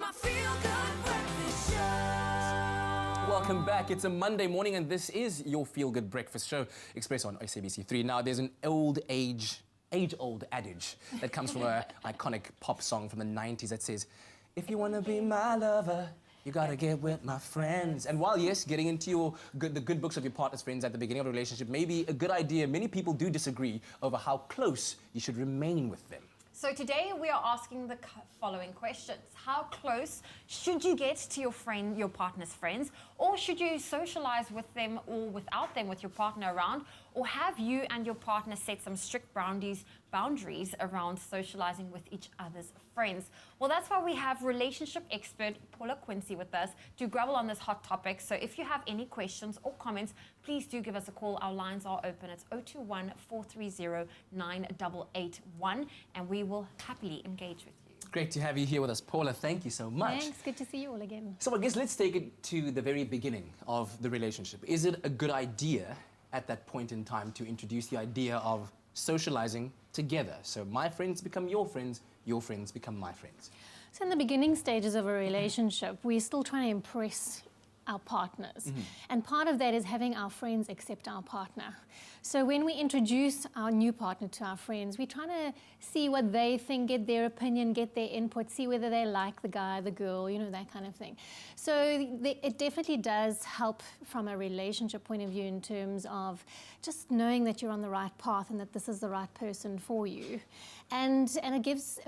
my feel-good breakfast show. Welcome back. It's a Monday morning and this is your feel-good breakfast show, Expresso on SABC3. Now, there's an age-old adage that comes from an iconic pop song from the 90s that says, if you want to be my lover, you gotta get with my friends. And while, yes, getting into the good books of your partner's friends at the beginning of a relationship may be a good idea, many people do disagree over how close you should remain with them. So today we are asking the following questions. How close should you get to your partner's friends? Or should you socialize with them or without them with your partner around? Or have you and your partner set some strict boundaries around socializing with each other's friends? Well, that's why we have relationship expert Paula Quinsee with us to grapple on this hot topic. So if you have any questions or comments, please do give us a call. Our lines are open. It's 021-430-9881 and we will happily engage with you. Great to have you here with us, Paula. Thank you so much. Thanks, good to see you all again. So I guess let's take it to the very beginning of the relationship. Is it a good idea at that point in time to introduce the idea of socializing together? So my friends become your friends become my friends. So in the beginning stages of a relationship, we're still trying to impress our partners. And part of that is having our friends accept our partner. So when we introduce our new partner to our friends, we're trying to see what they think, get their opinion, get their input, see whether they like the guy, the girl, you know, that kind of thing. So it definitely does help from a relationship point of view in terms of just knowing that you're on the right path and that this is the right person for you. And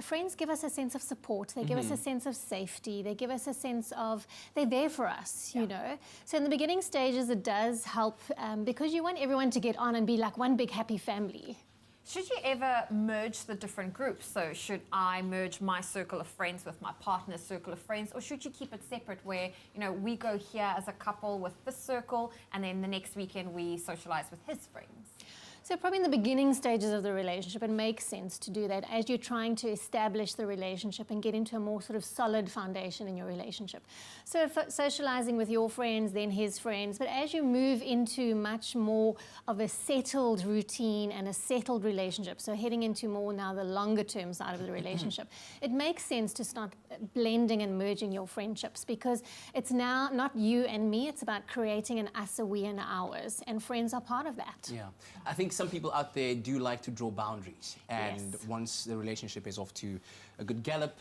friends give us a sense of support. They give us a sense of safety. They give us a sense of they're there for us, you know. So in the beginning stages, it does help because you want everyone to get on and be like one big happy family. Should you ever merge the different groups? So should I merge my circle of friends with my partner's circle of friends? Or should you keep it separate where, you know, we go here as a couple with this circle and then the next weekend we socialize with his friends? So probably in the beginning stages of the relationship, it makes sense to do that as you're trying to establish the relationship and get into a more sort of solid foundation in your relationship. So socializing with your friends, then his friends, but as you move into much more of a settled routine and a settled relationship, so heading into more now the longer term side of the relationship, it makes sense to start blending and merging your friendships because it's now not you and me, it's about creating an us, a we, and ours, and friends are part of that. Yeah, I think some people out there do like to draw boundaries, and Yes. once the relationship is off to a good gallop,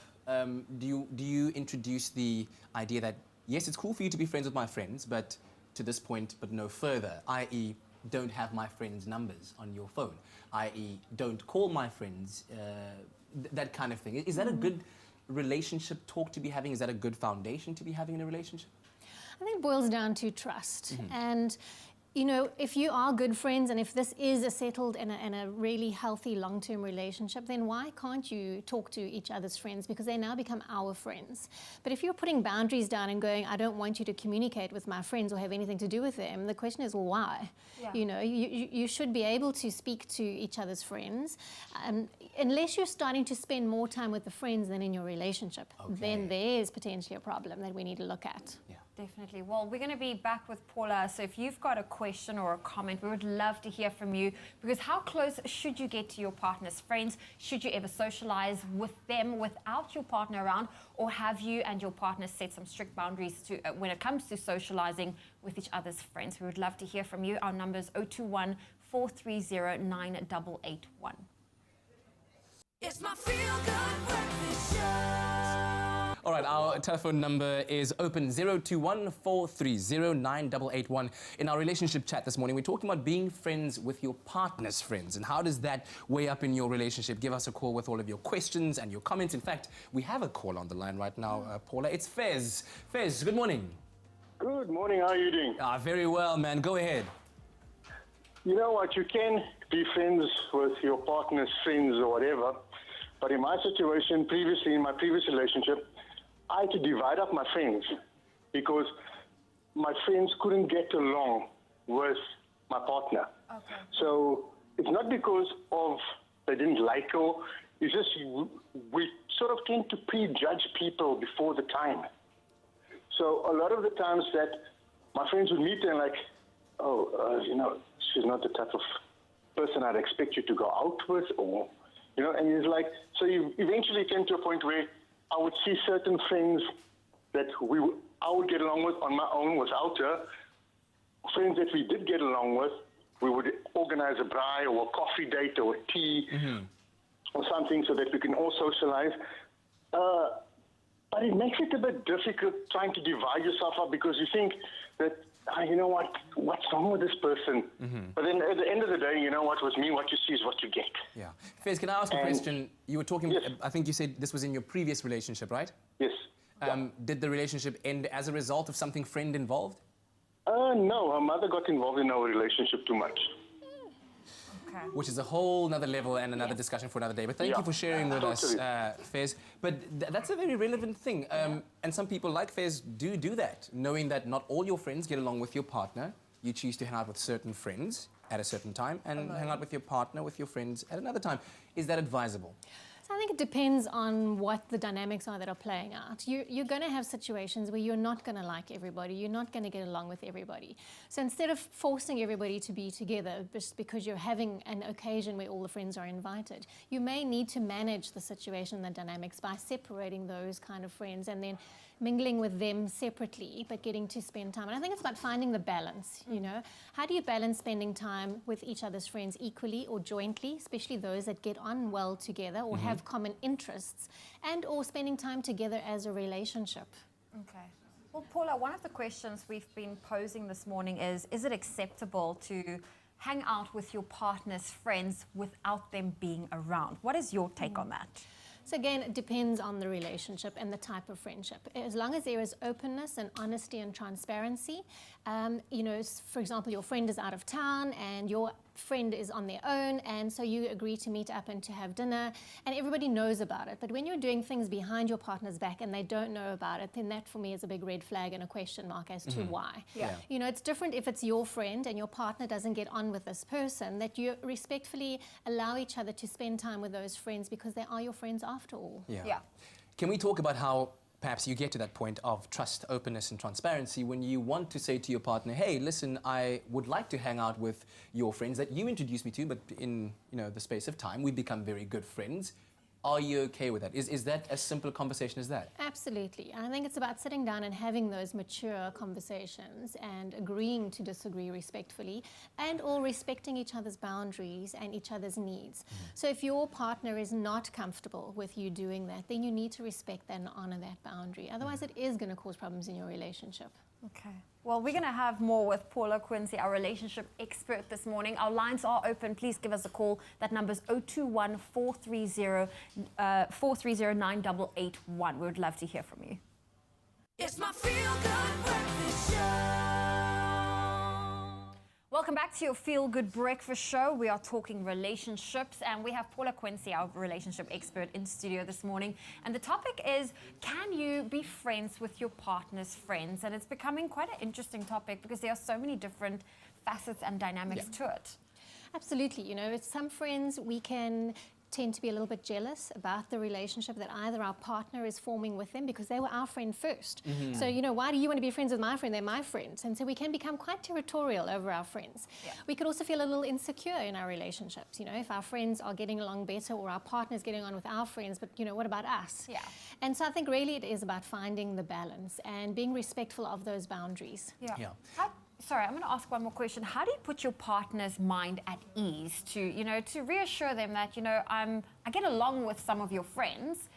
do you introduce the idea that yes, it's cool for you to be friends with my friends, but to this point, but no further, i.e. don't have my friends' numbers on your phone, i.e. don't call my friends, that kind of thing. Is that a good relationship talk to be having? Is that a good foundation to be having in a relationship? I think it boils down to trust. And you know, if you are good friends and if this is a settled and a really healthy long-term relationship, then why can't you talk to each other's friends? Because they now become our friends. But if you're putting boundaries down and going, I don't want you to communicate with my friends or have anything to do with them, the question is, well, why? Yeah. You know, you should be able to speak to each other's friends. Unless you're starting to spend more time with the friends than in your relationship, then there's potentially a problem that we need to look at. Yeah. Definitely. Well, we're going to be back with Paula. So if you've got a question or a comment, we would love to hear from you because how close should you get to your partner's friends? Should you ever socialize with them without your partner around? Or have you and your partner set some strict boundaries to when it comes to socializing with each other's friends? We would love to hear from you. Our number is 021-430-9881. It's my feel-good breakfast show. All right, our telephone number is open 021-430-9881. In our relationship chat this morning, we're talking about being friends with your partner's friends and how does that weigh up in your relationship. Give us a call with all of your questions and your comments. In fact, we have a call on the line right now, Paula. It's Fez. Fez, good morning. Good morning, how are you doing? Very well, man. Go ahead. You know what, you can be friends with your partner's friends or whatever, but in my situation, previously, in my previous relationship, I had to divide up my friends because my friends couldn't get along with my partner. Okay. So it's not because of they didn't like her, it's just we sort of tend to prejudge people before the time. So a lot of the times that my friends would meet and like, you know, she's not the type of person I'd expect you to go out with, or, you know, and it's like, so you eventually came to a point where I would see certain friends that I would get along with on my own without her. Friends that we did get along with, we would organize a braai or a coffee date or a tea or something so that we can all socialize. But it makes it a bit difficult trying to divide yourself up because you think that, you know what's wrong with this person? But then at the end of the day, you know what, with me, what you see is what you get. Yeah. Faiz, can I ask a question? You were talking, Yes. I think you said this was in your previous relationship, right? Yes. Did the relationship end as a result of something friend involved? No, her mother got involved in our relationship too much. Okay. Which is a whole nother level and another discussion for another day. But thank Yeah. you for sharing with Totally. us, Faiz. But that's a very relevant thing. And some people like Faiz do that, knowing that not all your friends get along with your partner. You choose to hang out with certain friends at a certain time and hang out with your partner, with your friends at another time. Is that advisable? So I think it depends on what the dynamics are that are playing out. You're going to have situations where you're not going to like everybody. You're not going to get along with everybody. So instead of forcing everybody to be together just because you're having an occasion where all the friends are invited, you may need to manage the situation and the dynamics by separating those kind of friends and then mingling with them separately, but getting to spend time. And I think it's about finding the balance, you know. How do you balance spending time with each other's friends equally or jointly, especially those that get on well together or have common interests, and or spending time together as a relationship? Okay. Well, Paula, one of the questions we've been posing this morning is it acceptable to hang out with your partner's friends without them being around? What is your take on that? So again, it depends on the relationship and the type of friendship. As long as there is openness and honesty and transparency, you know, for example, your friend is out of town and your friend is on their own, and so you agree to meet up and to have dinner, and everybody knows about it. But when you're doing things behind your partner's back and they don't know about it, then that for me is a big red flag and a question mark as to why. Yeah. You know, it's different if it's your friend and your partner doesn't get on with this person, that you respectfully allow each other to spend time with those friends because they are your friends after all. Yeah. Can we talk about how perhaps you get to that point of trust, openness, and transparency when you want to say to your partner, hey, listen, I would like to hang out with your friends that you introduced me to, but in the space of time, we've become very good friends. Are you okay with that? Is that as simple a conversation as that? Absolutely. And I think it's about sitting down and having those mature conversations and agreeing to disagree respectfully and all respecting each other's boundaries and each other's needs. So if your partner is not comfortable with you doing that, then you need to respect that and honor that boundary. Otherwise, it is going to cause problems in your relationship. Okay. Well, we're going to have more with Paula Quinsee, our relationship expert this morning. Our lines are open. Please give us a call. That number's 021 430 9881. We would love to hear from you. It's my feel-good breakfast show. Welcome back to your Feel Good Breakfast Show. We are talking relationships, and we have Paula Quinsee, our relationship expert, in studio this morning. And the topic is, can you be friends with your partner's friends? And it's becoming quite an interesting topic because there are so many different facets and dynamics to it. Absolutely. You know, with some friends, we can tend to be a little bit jealous about the relationship that either our partner is forming with them because they were our friend first. So, you know, why do you want to be friends with my friend? They're my friends. And so we can become quite territorial over our friends. Yeah. We could also feel a little insecure in our relationships. You know, if our friends are getting along better or our partner's getting on with our friends, but, you know, what about us? Yeah. And so I think really it is about finding the balance and being respectful of those boundaries. Yeah. Sorry, I'm going to ask one more question. How do you put your partner's mind at ease to reassure them that, I get along with some of your friends,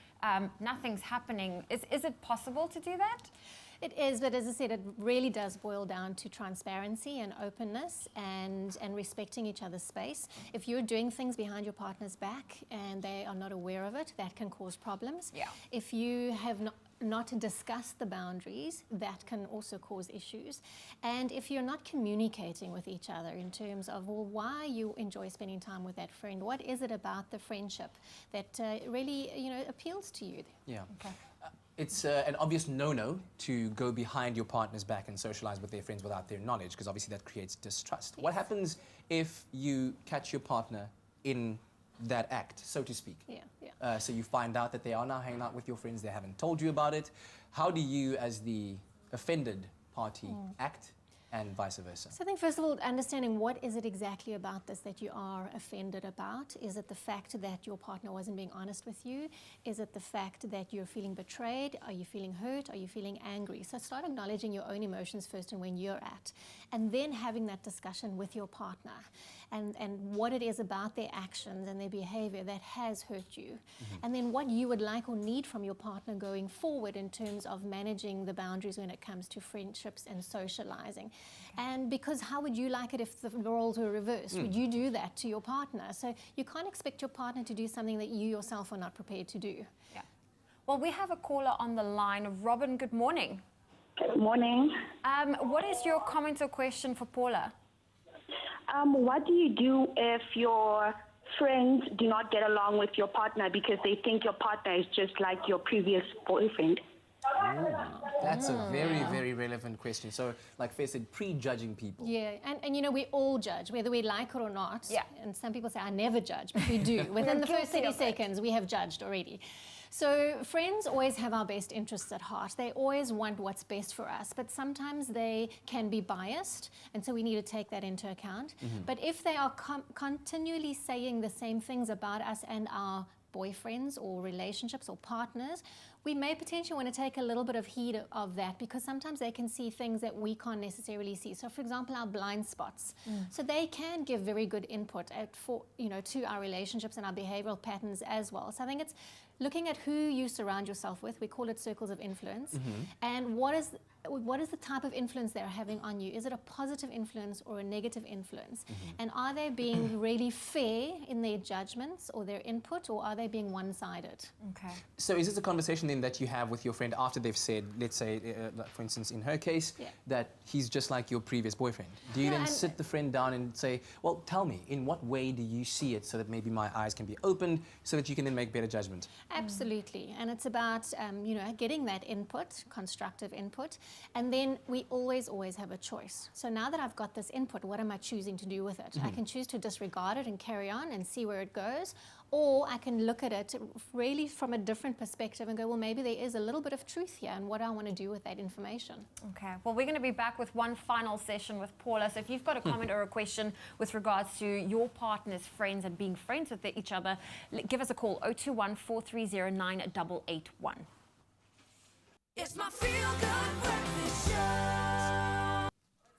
nothing's happening? Is it possible to do that? It is, but as I said, it really does boil down to transparency and openness and respecting each other's space. If you're doing things behind your partner's back and they are not aware of it, that can cause problems. Yeah. If you have not discussed the boundaries, that can also cause issues. And if you're not communicating with each other in terms of, well, why you enjoy spending time with that friend, what is it about the friendship that really, appeals to you? Yeah. Okay. It's an obvious no-no to go behind your partner's back and socialize with their friends without their knowledge, because obviously that creates distrust. Yes. What happens if you catch your partner in that act, so to speak? Yeah. So you find out that they are now hanging out with your friends, they haven't told you about it. How do you, as the offended party, act? and vice versa? So I think, first of all, understanding what is it exactly about this that you are offended about. Is it the fact that your partner wasn't being honest with you? Is it the fact that you're feeling betrayed? Are you feeling hurt? Are you feeling angry? So start acknowledging your own emotions first and when you're at. And then having that discussion with your partner and what it is about their actions and their behavior that has hurt you. And then what you would like or need from your partner going forward in terms of managing the boundaries when it comes to friendships and socializing. And because how would you like it if the roles were reversed? Would you do that to your partner? So you can't expect your partner to do something that you yourself are not prepared to do. Yeah. Well, we have a caller on the line. Robin, good morning. Good morning. What is your comment or question for Paula? What do you do if your friends do not get along with your partner because they think your partner is just like your previous boyfriend? That's a very, very relevant question. So, like Faye said, prejudging people. Yeah, and you know, we all judge, whether we like it or not. Yeah. And some people say, I never judge, but we do. Within the first 30 seconds, we have judged already. So friends always have our best interests at heart. They always want what's best for us, but sometimes they can be biased, and so we need to take that into account. But if they are continually saying the same things about us and our boyfriends or relationships or partners, we may potentially want to take a little bit of heed of that, because sometimes they can see things that we can't necessarily see. So for example, our blind spots. So they can give very good input to our relationships and our behavioral patterns as well. So I think it's looking at who you surround yourself with. We call it circles of influence. And what is the type of influence they're having on you? Is it a positive influence or a negative influence? And are they being really fair in their judgments or their input, or are they being one-sided? Okay. So is this a conversation then that you have with your friend after they've said, let's say, like for instance, in her case, that he's just like your previous boyfriend? Do you then sit the friend down and say, well, tell me, in what way do you see it so that maybe my eyes can be opened so that you can then make better judgment? Absolutely. And it's about, getting that input, constructive input. And then we always have a choice. So now that I've got this input, what am I choosing to do with it? I can choose to disregard it and carry on and see where it goes. Or I can look at it really from a different perspective and go, well, maybe there is a little bit of truth here, and what do I want to do with that information? Okay. Well, we're going to be back with one final session with Paula. So if you've got a comment or a question with regards to your partner's friends and being friends with each other, give us a call, 021 430 9881. It's my feel-good breakfast show.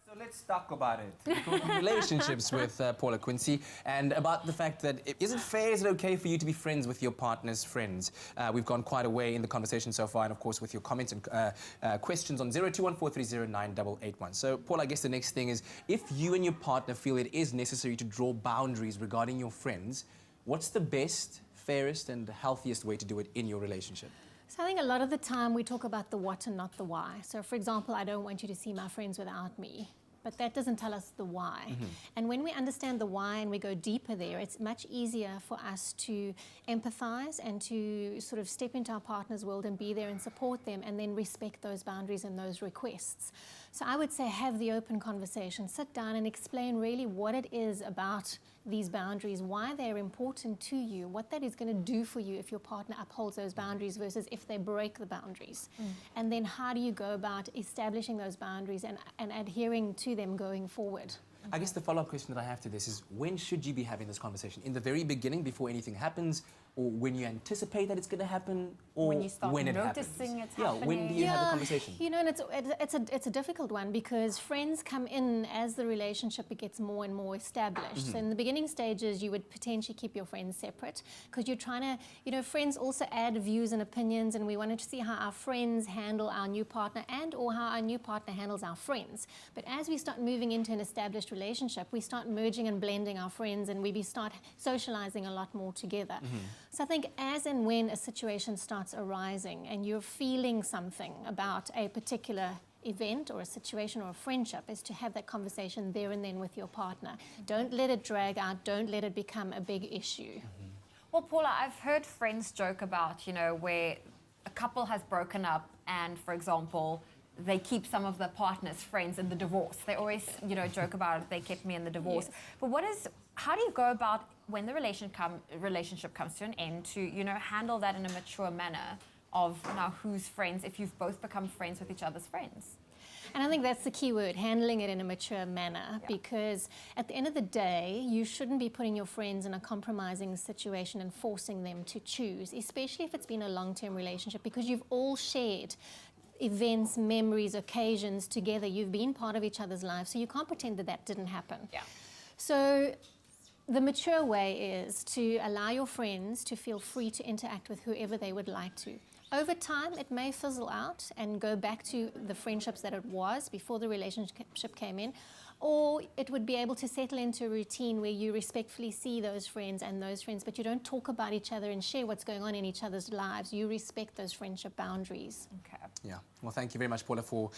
So let's talk about it. Relationships with Paula Quinsee, and about the fact that is it fair, is it okay for you to be friends with your partner's friends? We've gone quite a way in the conversation so far, and of course with your comments and questions on 021 430 9881. So Paula, I guess the next thing is, if you and your partner feel it is necessary to draw boundaries regarding your friends, what's the best, fairest and healthiest way to do it in your relationship? So I think a lot of the time we talk about the what and not the why. So for example, I don't want you to see my friends without me. But that doesn't tell us the why. And when we understand the why and we go deeper there, it's much easier for us to empathize and to sort of step into our partner's world and be there and support them, and then respect those boundaries and those requests. So I would say have the open conversation, sit down and explain really what it is about these boundaries, why they're important to you, what that is going to do for you if your partner upholds those boundaries versus if they break the boundaries. And then how do you go about establishing those boundaries and adhering to them going forward? I guess the follow-up question that I have to this is, when should you be having this conversation? In the very beginning, before anything happens, or when you anticipate that it's going to happen, or when you start when it noticing happens? it's happening? When do you have the conversation? You know, and it's a difficult one, because friends come in as the relationship gets more and more established. So in the beginning stages, you would potentially keep your friends separate, because you're trying to, friends also add views and opinions, and we wanted to see how our friends handle our new partner and or how our new partner handles our friends. But as we start moving into an established relationship, we start merging and blending our friends, and we start socializing a lot more together. So I think as and when a situation starts arising and you're feeling something about a particular event or a situation or a friendship, is to have that conversation there and then with your partner. Don't let it drag out. Don't let it become a big issue. Well, Paula, I've heard friends joke about, where a couple has broken up and, for example, they keep some of the partner's friends in the divorce. They always, joke about it, they kept me in the divorce. Yes. But how do you go about when the relationship comes to an end to, handle that in a mature manner of now who's friends if you've both become friends with each other's friends? And I think that's the key word, handling it in a mature manner, because at the end of the day, you shouldn't be putting your friends in a compromising situation and forcing them to choose, especially if it's been a long-term relationship, because you've all shared events, memories, occasions together. You've been part of each other's lives, so you can't pretend that that didn't happen. Yeah. So the mature way is to allow your friends to feel free to interact with whoever they would like to. Over time, it may fizzle out and go back to the friendships that it was before the relationship came in, or it would be able to settle into a routine where you respectfully see those friends, but you don't talk about each other and share what's going on in each other's lives. You respect those friendship boundaries. Okay. Yeah. Well, thank you very much, Paula, for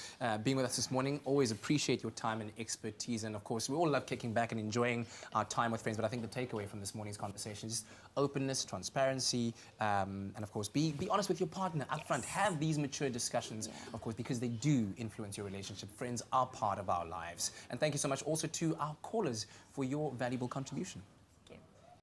being with us this morning. Always appreciate your time and expertise. And of course, we all love kicking back and enjoying our time with friends. But I think the takeaway from this morning's conversation is openness, transparency, and of course, be honest with your partner up front. Have these mature discussions, of course, because they do influence your relationship. Friends are part of our lives. And thank you so much also to our callers for your valuable contribution.